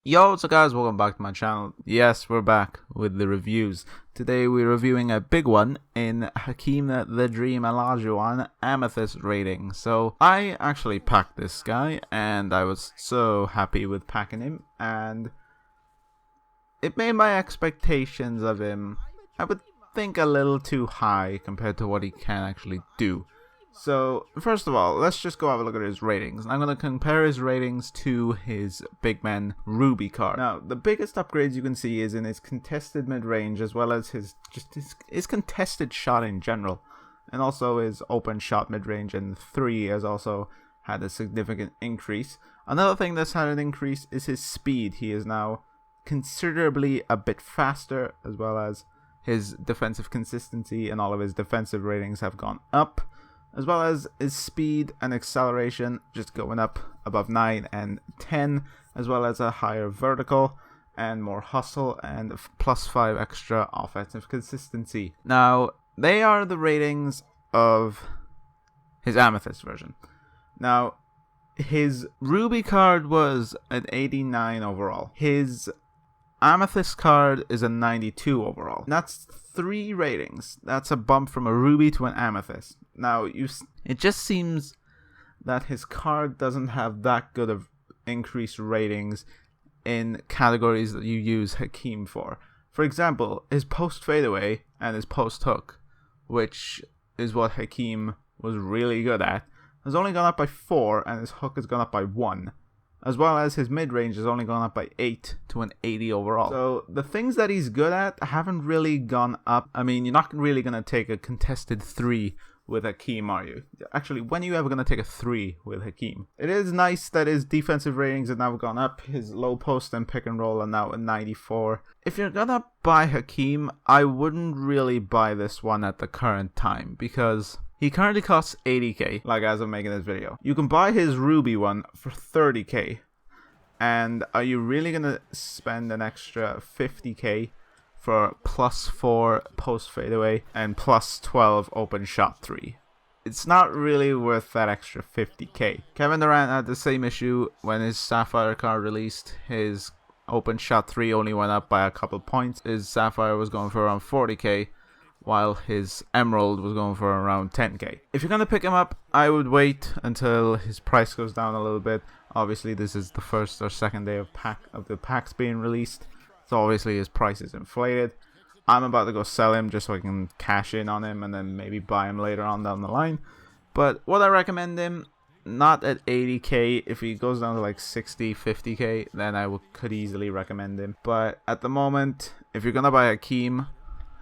Yo, what's up guys, welcome back to my channel. Yes, we're back with the reviews. Today we're reviewing a big one in Hakeem the Dream Olajuwon Amethyst rating. So I actually packed this guy and I was so happy with packing him, and it made my expectations of him, I would think, a little too high compared to what he can actually do. So, first of all, let's just go have a look at his ratings. I'm going to compare his ratings to his big man Ruby card. Now, the biggest upgrades you can see is in his contested mid-range, as well as his contested shot in general. And also his open shot mid-range and 3 has also had a significant increase. Another thing that's had an increase is his speed. He is now considerably a bit faster, as well as his defensive consistency and all of his defensive ratings have gone up, as well as his speed and acceleration just going up above 9 and 10, as well as a higher vertical and more hustle and plus 5 extra offensive consistency. Now, they are the ratings of his Amethyst version. Now, his Ruby card was an 89 overall. His Amethyst card is a 92 overall. That's 3 ratings. That's a bump from a Ruby to an Amethyst. Now, it just seems that his card doesn't have that good of increased ratings in categories that you use Hakeem for. For example, his post fadeaway and his post hook, which is what Hakeem was really good at, has only gone up by 4, and his hook has gone up by 1. As well as his mid-range has only gone up by 8 to an 80 overall. So the things that he's good at haven't really gone up. I mean, you're not really going to take a contested 3 with Hakeem, are you? Actually, when are you ever going to take a 3 with Hakeem? It is nice that his defensive ratings have now gone up. His low post and pick and roll are now at 94. If you're going to buy Hakeem, I wouldn't really buy this one at the current time, because he currently costs 80k, like as I'm making this video. You can buy his Ruby one for 30k. And are you really going to spend an extra 50k for plus 4 post fadeaway and plus 12 open shot 3? It's not really worth that extra 50k. Kevin Durant had the same issue when his Sapphire card released. His open shot 3 only went up by a couple points. His Sapphire was going for around 40k. While his Emerald was going for around 10k. If you're going to pick him up, I would wait until his price goes down a little bit. Obviously, this is the first or second day of the packs being released, so obviously his price is inflated. I'm about to go sell him just so I can cash in on him and then maybe buy him later on down the line. But would I recommend him? Not at 80k. If he goes down to like 60, 50k, then I could easily recommend him. But at the moment, if you're going to buy Hakeem,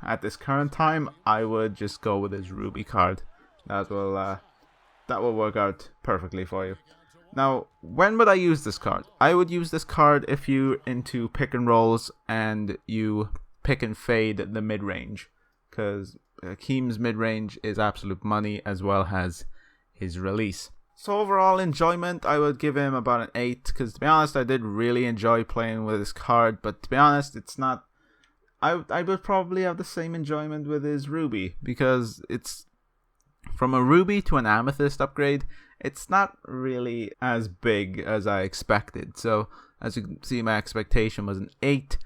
at this current time, I would just go with his Ruby card. That will work out perfectly for you. Now, when would I use this card? I would use this card if you're into pick and rolls and you pick and fade the mid-range, because Hakeem's mid-range is absolute money, as well as his release. So overall enjoyment, I would give him about an 8, because to be honest, I did really enjoy playing with this card, but to be honest, it's not... I would probably have the same enjoyment with his Ruby, because it's from a Ruby to an Amethyst upgrade. It's not really as big as I expected. So as you can see, my expectation was an 8.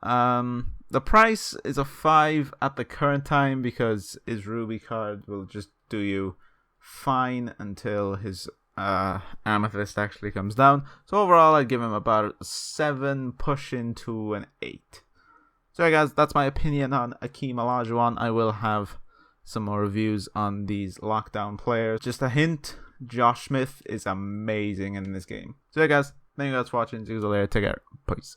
The price is a 5 at the current time, because his Ruby card will just do you fine until his Amethyst actually comes down. So overall, I'd give him about a 7, pushing to an 8. So guys, that's my opinion on Hakeem Olajuwon. I will have some more reviews on these lockdown players. Just a hint, Josh Smith is amazing in this game. So guys, thank you guys for watching. See you later. Take care. Peace.